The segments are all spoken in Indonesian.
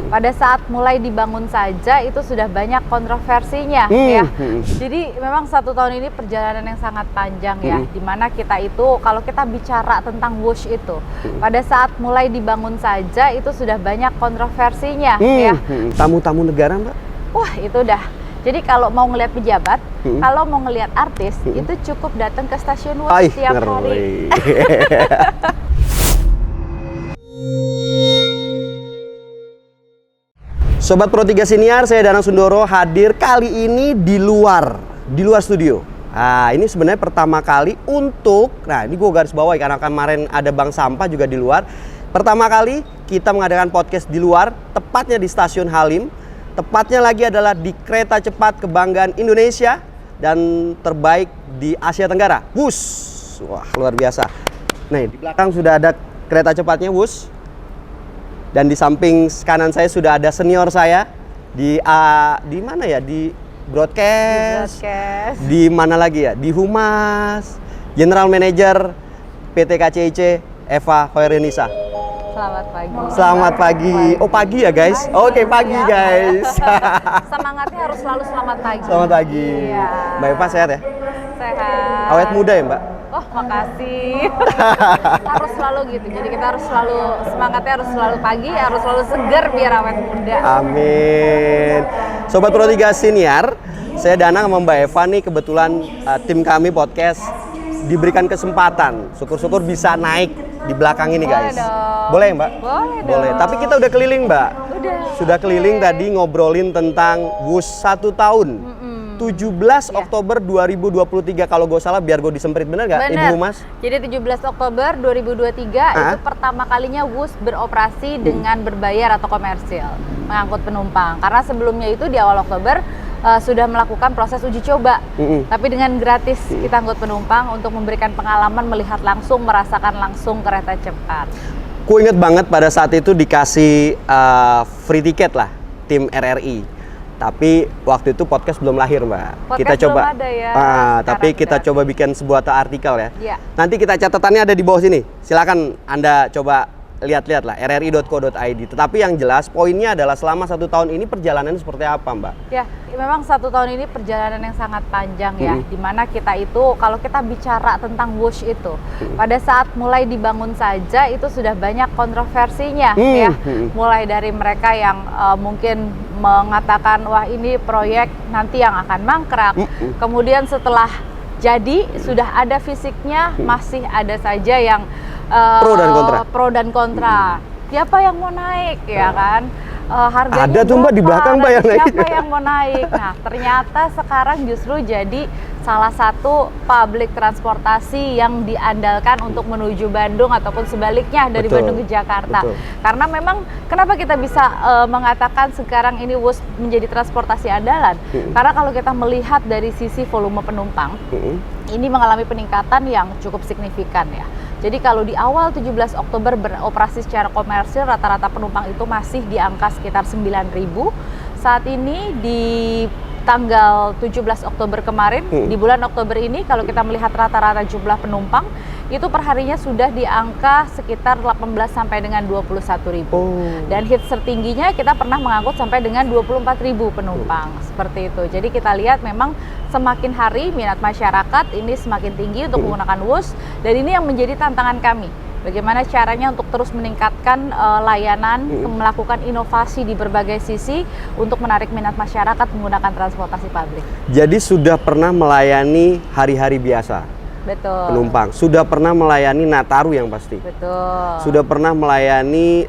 pada saat mulai dibangun saja itu sudah banyak kontroversinya ya. Jadi memang 1 tahun ini perjalanan yang sangat panjang ya, dimana kita itu kalau kita bicara tentang Whoosh itu pada saat mulai dibangun saja itu sudah banyak kontroversinya ya. Tamu-tamu negara Mbak? Wah itu dah. Jadi kalau mau ngelihat pejabat, kalau mau ngelihat artis, itu cukup datang ke stasiun Whoosh tiap hari. Sobat Pro 3 Siniar, saya Danang Sundoro hadir kali ini di luar studio. Nah, ini sebenarnya pertama kali ini gue garis bawahi karena kemarin ada bank sampah juga di luar. Pertama kali kita mengadakan podcast di luar, tepatnya di Stasiun Halim. Tepatnya lagi adalah di kereta cepat kebanggaan Indonesia dan terbaik di Asia Tenggara, Whoosh. Wah, luar biasa. Nah, di belakang sudah ada kereta cepatnya Whoosh. Dan di samping kanan saya sudah ada senior saya di mana ya? Di broadcast. Di mana lagi ya? Di Humas. General Manager PT KCIC Eva Hoirinisa. Selamat pagi. Selamat pagi. Oh, pagi ya, guys? Oke, pagi guys. Semangatnya harus selalu selamat pagi. Selamat pagi. Iya. Mbak Eva sehat ya? Sehat. Awet muda ya, Mbak? Oh, makasih. Harus selalu gitu. Jadi kita harus selalu semangatnya harus selalu pagi, harus selalu segar biar awet muda. Amin. Sobat Pro 3 Siniar, saya Danang sama Mbak Eva nih kebetulan tim kami podcast diberikan kesempatan. Syukur-syukur bisa naik di belakang ini, guys. Boleh, Mbak? Boleh. Tapi kita udah keliling, Mbak. Sudah keliling tadi ngobrolin tentang Whoosh 1 tahun. 17 Oktober 2023 kalau gue salah, biar gue disemprit bener nggak Ibu Humas? Jadi 17 Oktober 2023 itu pertama kalinya Whoosh beroperasi dengan berbayar atau komersil mengangkut penumpang. Karena sebelumnya itu di awal Oktober sudah melakukan proses uji coba, tapi dengan gratis kita angkut penumpang untuk memberikan pengalaman melihat langsung, merasakan langsung kereta cepat. Ku inget banget pada saat itu dikasih free tiket lah tim RRI. Tapi waktu itu podcast belum lahir, Mbak. Podcast kita coba belum ada ya, tapi kita coba bikin sebuah artikel ya. Nanti kita catatannya ada di bawah sini. Silakan Anda coba lihat-lihat lah, rri.co.id. Tetapi yang jelas poinnya adalah selama 1 tahun ini perjalanannya seperti apa, Mbak? Ya, memang 1 tahun ini perjalanan yang sangat panjang ya, dimana kita itu kalau kita bicara tentang Whoosh itu pada saat mulai dibangun saja itu sudah banyak kontroversinya ya. Mulai dari mereka yang mungkin mengatakan wah ini proyek nanti yang akan mangkrak. Kemudian setelah jadi sudah ada fisiknya, masih ada saja yang pro dan kontra. Siapa yang mau naik ya kan? Harganya ada tuh Mbak di belakang Mbak yang naik. Siapa yang mau naik? Nah, ternyata sekarang justru jadi salah satu public transportasi yang diandalkan untuk menuju Bandung ataupun sebaliknya dari Bandung ke Jakarta. Karena memang kenapa kita bisa mengatakan sekarang ini Whoosh menjadi transportasi andalan? Karena kalau kita melihat dari sisi volume penumpang, ini mengalami peningkatan yang cukup signifikan ya. Jadi kalau di awal 17 Oktober beroperasi secara komersil, rata-rata penumpang itu masih di angka sekitar 9.000. Saat ini di tanggal 17 Oktober kemarin, di bulan Oktober ini kalau kita melihat rata-rata jumlah penumpang, itu perharinya sudah di angka sekitar 18 sampai dengan 21.000. Dan hits tertingginya kita pernah mengangkut sampai dengan 24.000 penumpang. Seperti itu. Jadi kita lihat memang semakin hari minat masyarakat ini semakin tinggi untuk menggunakan Whoosh, dan ini yang menjadi tantangan kami. Bagaimana caranya untuk terus meningkatkan layanan, melakukan inovasi di berbagai sisi untuk menarik minat masyarakat menggunakan transportasi publik. Jadi sudah pernah melayani hari-hari biasa? Betul. Penumpang. Sudah pernah melayani Nataru yang pasti? Betul. Sudah pernah melayani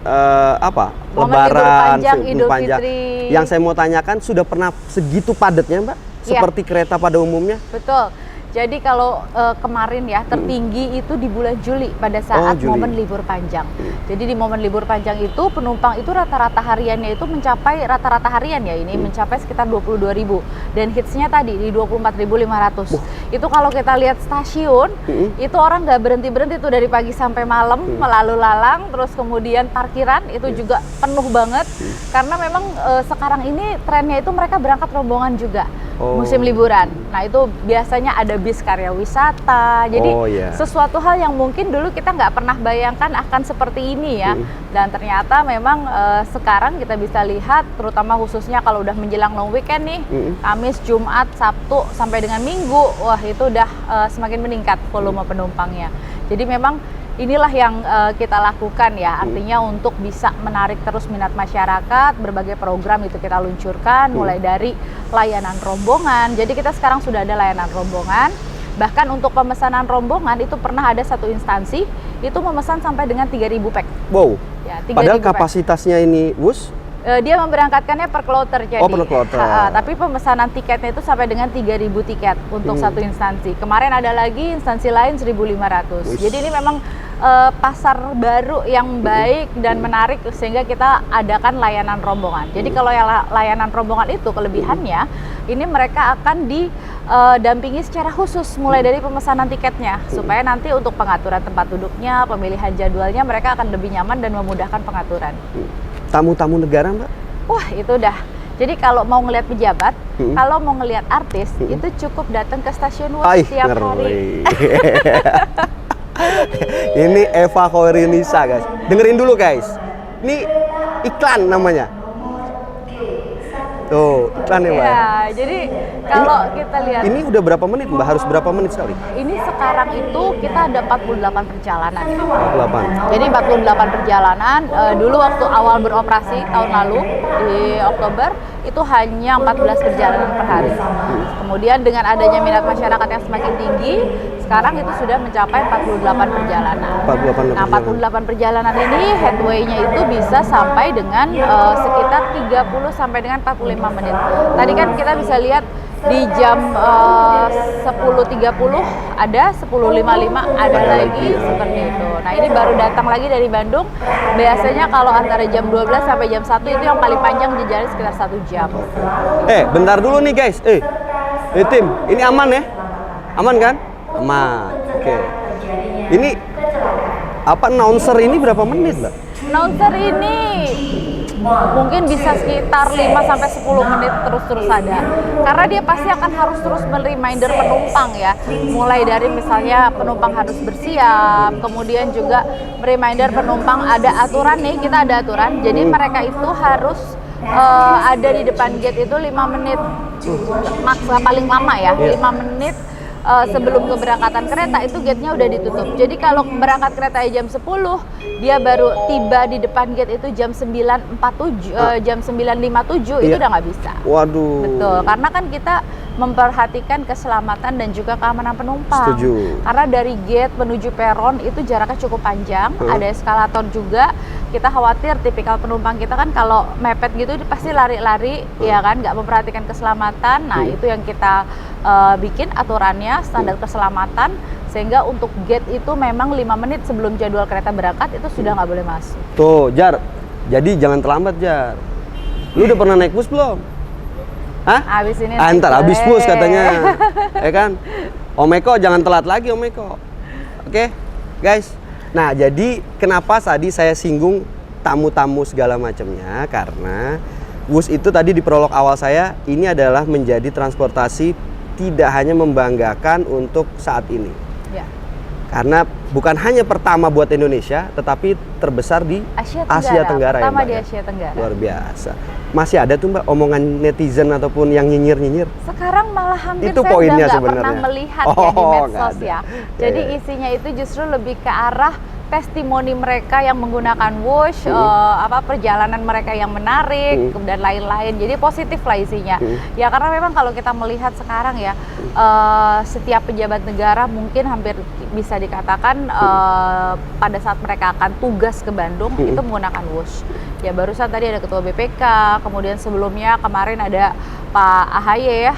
Lebaran, Idul Fitri. Yang saya mau tanyakan, sudah pernah segitu padatnya Mbak? Seperti kereta pada umumnya? Betul. Jadi kalau kemarin ya tertinggi itu di bulan Juli pada saat momen libur panjang. Jadi di momen libur panjang itu penumpang itu rata-rata hariannya itu mencapai rata-rata harian ya ini mencapai sekitar 22.000 dan hitsnya tadi di 24.500. Itu kalau kita lihat stasiun itu orang nggak berhenti tuh dari pagi sampai malam melalu lalang, terus kemudian parkiran itu juga penuh banget karena memang sekarang ini trennya itu mereka berangkat rombongan juga. musim liburan. Nah itu biasanya ada bis karya wisata. Jadi sesuatu hal yang mungkin dulu kita nggak pernah bayangkan akan seperti ini ya. Dan ternyata memang sekarang kita bisa lihat, terutama khususnya kalau udah menjelang long weekend nih, Kamis, Jumat, Sabtu sampai dengan Minggu, wah itu udah semakin meningkat volume penumpangnya. Jadi memang inilah yang kita lakukan ya, artinya untuk bisa menarik terus minat masyarakat, berbagai program itu kita luncurkan, mulai dari layanan rombongan. Jadi kita sekarang sudah ada layanan rombongan, bahkan untuk pemesanan rombongan itu pernah ada satu instansi, itu memesan sampai dengan 3.000 pack. Wow, ya, padahal kapasitasnya ini, Wus? Dia memberangkatkannya per kloter jadi. Per kloter. Tapi pemesanan tiketnya itu sampai dengan 3.000 tiket untuk satu instansi. Kemarin ada lagi instansi lain 1.500. Jadi ini memang pasar baru yang baik dan menarik sehingga kita adakan layanan rombongan. Jadi kalau yang layanan rombongan itu kelebihannya, ini mereka akan didampingi secara khusus mulai dari pemesanan tiketnya supaya nanti untuk pengaturan tempat duduknya, pemilihan jadwalnya mereka akan lebih nyaman dan memudahkan pengaturan. Tamu-tamu negara, Mbak? Wah, itu udah. Jadi kalau mau ngelihat pejabat, kalau mau ngelihat artis, itu cukup datang ke stasiun WUS setiap hari. Ini Eva Khairunnisa, guys. Dengerin dulu, guys. Ini iklan namanya. Tuh, iklan ya, Mbak. Ya, jadi kalau kita lihat. Ini udah berapa menit, Mbak? Harus berapa menit sekali? Ini sekarang itu kita ada 48 perjalanan. 48. Jadi 48 perjalanan. Dulu waktu awal beroperasi tahun lalu di Oktober itu hanya 14 perjalanan per hari. Kemudian dengan adanya minat masyarakat yang semakin tinggi, sekarang itu sudah mencapai 48 perjalanan. 48 nah, 48 perjalanan ini headway-nya itu bisa sampai dengan sekitar 30 sampai dengan 45 menit. Tadi kan kita bisa lihat di jam 10.30 ada, 10.55 ada lagi seperti itu. Nah ini baru datang lagi dari Bandung. Biasanya kalau antara jam 12 sampai jam 1 itu yang paling panjang dijalani sekitar 1 jam. Bentar dulu nih guys. Tim, ini aman ya? Aman kan? Aman. Oke. Ini apa announcer ini berapa menit, Mbak? Announcer ini mungkin bisa sekitar 5 sampai 10 menit terus ada. Karena dia pasti akan harus terus mereminder penumpang ya. Mulai dari misalnya penumpang harus bersiap, kemudian juga reminder penumpang ada aturan nih, kita ada aturan. Jadi mereka itu harus ada di depan gate itu 5 menit paling lama ya, 5 menit sebelum keberangkatan kereta itu gate-nya udah ditutup. Jadi kalau berangkat kereta jam 10, dia baru tiba di depan gate itu jam 9.47, jam 9.57 itu udah nggak bisa. Waduh. Betul, karena kan kita memperhatikan keselamatan dan juga keamanan penumpang. Setuju. Karena dari gate menuju peron itu jaraknya cukup panjang, ada eskalator juga. Kita khawatir tipikal penumpang kita kan kalau mepet gitu pasti lari-lari, ya kan, nggak memperhatikan keselamatan. Nah itu yang kita bikin aturannya, standar keselamatan, sehingga untuk gate itu memang 5 menit sebelum jadwal kereta berangkat itu sudah nggak boleh masuk. Tuh, Jar, jadi jangan terlambat, Jar. Lu udah pernah naik bus belum? Hah? Abis ini ntar abis bus katanya. Ya kan? Om Eko jangan telat lagi, Om Eko. Oke, guys. Nah, jadi kenapa tadi saya singgung tamu-tamu segala macamnya? Karena bus itu tadi di prolog awal saya, ini adalah menjadi transportasi tidak hanya membanggakan untuk saat ini. Ya. Karena bukan hanya pertama buat Indonesia, tetapi terbesar di Asia Tenggara pertama ya, Mbak, di Asia Tenggara. Luar biasa. Masih ada tuh, Mbak, omongan netizen ataupun yang nyinyir-nyinyir? Sekarang malah hampir itu saya poinnya udah nggak sebenarnya. Pernah melihat ya di medsos ya. Jadi ya. Isinya itu justru lebih ke arah testimoni mereka yang menggunakan Wush, perjalanan mereka yang menarik dan lain-lain. Jadi positif lah isinya. Ya karena memang kalau kita melihat sekarang ya, setiap pejabat negara mungkin hampir bisa dikatakan pada saat mereka akan tugas ke Bandung itu menggunakan Wush. Ya barusan tadi ada Ketua BPK, kemudian sebelumnya kemarin ada Pak AHY ya,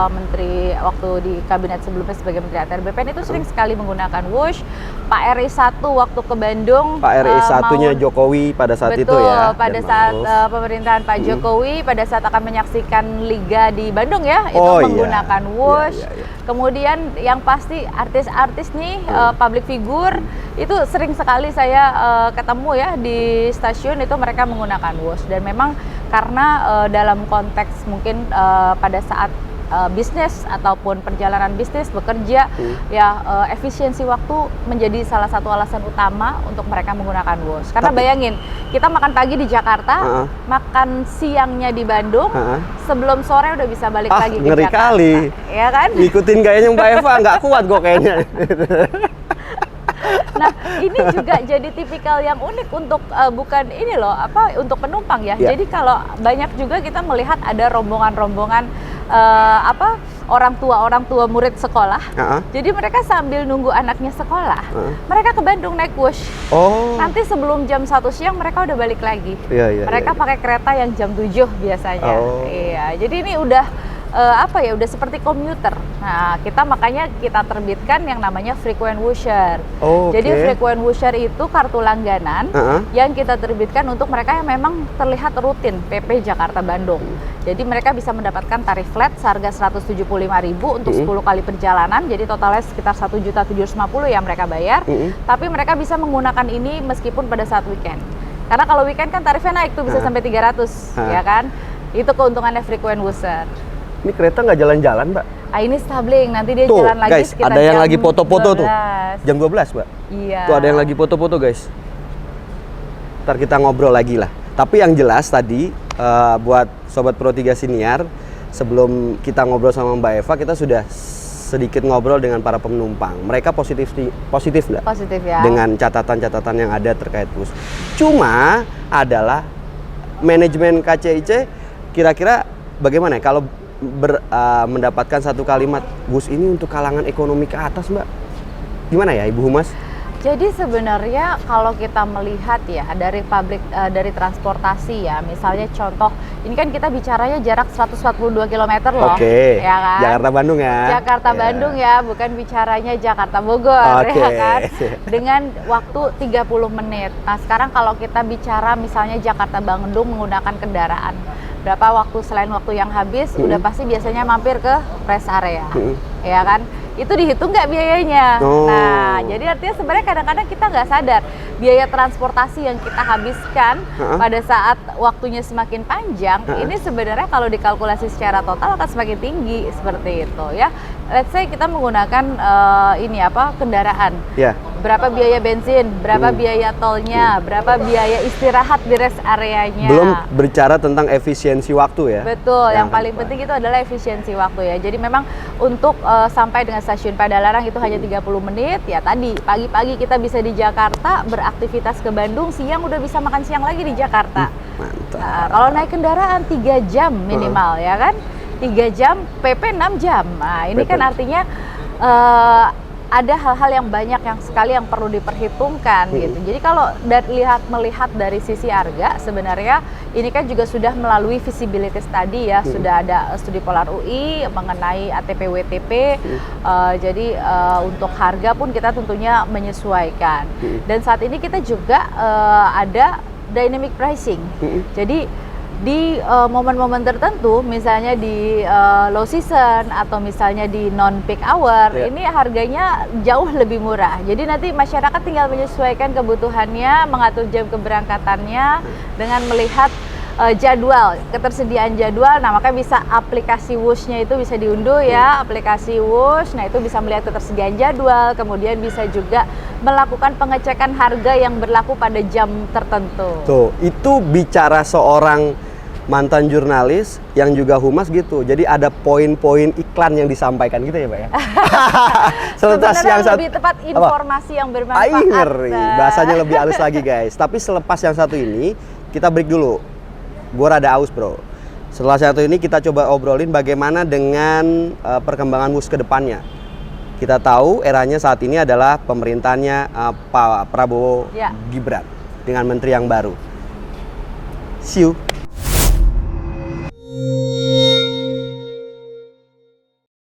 Menteri waktu di kabinet sebelumnya sebagai Menteri ATR BPN itu sering sekali menggunakan Wush. Pak RI 1 waktu ke Bandung, Pak RI 1-nya Jokowi pada saat betul, itu ya. Pada saat pemerintahan Pak Jokowi, pada saat akan menyaksikan Liga di Bandung ya, itu menggunakan Wush. Kemudian yang pasti artis-artis nih, public figure itu sering sekali saya ketemu ya di stasiun itu mereka menggunakan Wush. Dan memang karena dalam konteks mungkin pada saat bisnis ataupun perjalanan bisnis bekerja, ya efisiensi waktu menjadi salah satu alasan utama untuk mereka menggunakan WUS. Karena bayangin, kita makan pagi di Jakarta, makan siangnya di Bandung, sebelum sore udah bisa balik lagi ke ngeri Jakarta. Kali. Ya kan? Ngikutin gayanya Mbak Eva nggak kuat gue kayaknya. Nah, ini juga jadi tipikal yang unik untuk bukan ini loh, untuk penumpang ya. Jadi kalau banyak juga kita melihat ada rombongan-rombongan orang tua murid sekolah. Jadi mereka sambil nunggu anaknya sekolah, mereka ke Bandung naik WUS. Nanti sebelum jam 1 siang mereka udah balik lagi. Mereka pakai kereta yang jam 7 biasanya. Iya, jadi ini udah udah seperti komuter. Nah, makanya kita terbitkan yang namanya frequent wusher. Jadi frequent wusher itu kartu langganan yang kita terbitkan untuk mereka yang memang terlihat rutin PP Jakarta Bandung. Jadi mereka bisa mendapatkan tarif flat seharga 175.000 untuk 10 kali perjalanan. Jadi totalnya sekitar 1.750.000 yang mereka bayar. Tapi mereka bisa menggunakan ini meskipun pada saat weekend. Karena kalau weekend kan tarifnya naik tuh bisa sampai 300, ya kan? Itu keuntungannya frequent wusher. Ini kereta nggak jalan-jalan, Mbak? Ini stabling, nanti dia tuh, jalan lagi guys, sekitar ada yang jam lagi foto-foto 12. tuh. Jam 12, Mbak? Iya. Tuh ada yang lagi foto-foto, guys. Ntar kita ngobrol lagi lah. Tapi yang jelas tadi, buat Sobat Pro 3 Siniar, sebelum kita ngobrol sama Mbak Eva, kita sudah sedikit ngobrol dengan para penumpang. Mereka positif nggak? Positif ya. Dengan catatan-catatan yang ada terkait WUS. Cuma adalah manajemen KCIC kira-kira bagaimana ya kalau mendapatkan satu kalimat WUS ini untuk kalangan ekonomi ke atas, Mbak? Gimana ya, Ibu Humas? Jadi sebenarnya kalau kita melihat ya dari transportasi ya, misalnya contoh, ini kan kita bicaranya jarak 142 km loh. Ya kan? Jakarta Bandung ya. Jakarta Bandung ya, bukan bicaranya Jakarta Bogor ya kan. Dengan waktu 30 menit. Nah, sekarang kalau kita bicara misalnya Jakarta Bandung menggunakan kendaraan, berapa waktu selain waktu yang habis, udah pasti biasanya mampir ke rest area. Ya kan? Itu dihitung nggak biayanya. Nah, jadi artinya sebenarnya kadang-kadang kita nggak sadar biaya transportasi yang kita habiskan pada saat waktunya semakin panjang, ini sebenarnya kalau dikalkulasi secara total akan semakin tinggi seperti itu ya. Let's say kita menggunakan kendaraan. Berapa biaya bensin, berapa biaya tolnya, berapa biaya istirahat di rest areanya. Belum berbicara tentang efisiensi waktu ya. Betul, yang paling penting itu adalah efisiensi waktu ya. Jadi memang untuk sampai dengan stasiun Padalarang itu hanya 30 menit. Ya tadi, pagi-pagi kita bisa di Jakarta, beraktivitas ke Bandung, siang udah bisa makan siang lagi di Jakarta. Mantap. Nah, kalau naik kendaraan 3 jam minimal ya kan? 3 jam, PP 6 jam. Nah, ini kan artinya ada hal-hal yang banyak yang sekali yang perlu diperhitungkan gitu. Jadi kalau melihat dari sisi harga, sebenarnya ini kan juga sudah melalui feasibility study ya, sudah ada studi Polar UI mengenai ATP WTP. Jadi untuk harga pun kita tentunya menyesuaikan. Dan saat ini kita juga ada dynamic pricing. Jadi di momen-momen tertentu, misalnya di low season atau misalnya di non peak hour, ini harganya jauh lebih murah. Jadi nanti masyarakat tinggal menyesuaikan kebutuhannya, mengatur jam keberangkatannya dengan melihat jadwal, ketersediaan jadwal. Nah, maka bisa aplikasi WUS-nya itu bisa diunduh ya, aplikasi WUS. Nah, itu bisa melihat ketersediaan jadwal, kemudian bisa juga melakukan pengecekan harga yang berlaku pada jam tertentu. Tuh, itu bicara seorang mantan jurnalis yang juga humas gitu. Jadi ada poin-poin iklan yang disampaikan gitu ya, Pak ya. Selepas yang lebih tepat informasi yang bermanfaat. Ngeri, bahasanya lebih halus lagi, guys. Tapi selepas yang satu ini, kita break dulu. Gua rada aus, bro. Setelah satu ini kita coba obrolin bagaimana dengan perkembangan WUS ke depannya. Kita tahu eranya saat ini adalah pemerintahnya Pak Prabowo Gibran dengan menteri yang baru. See you.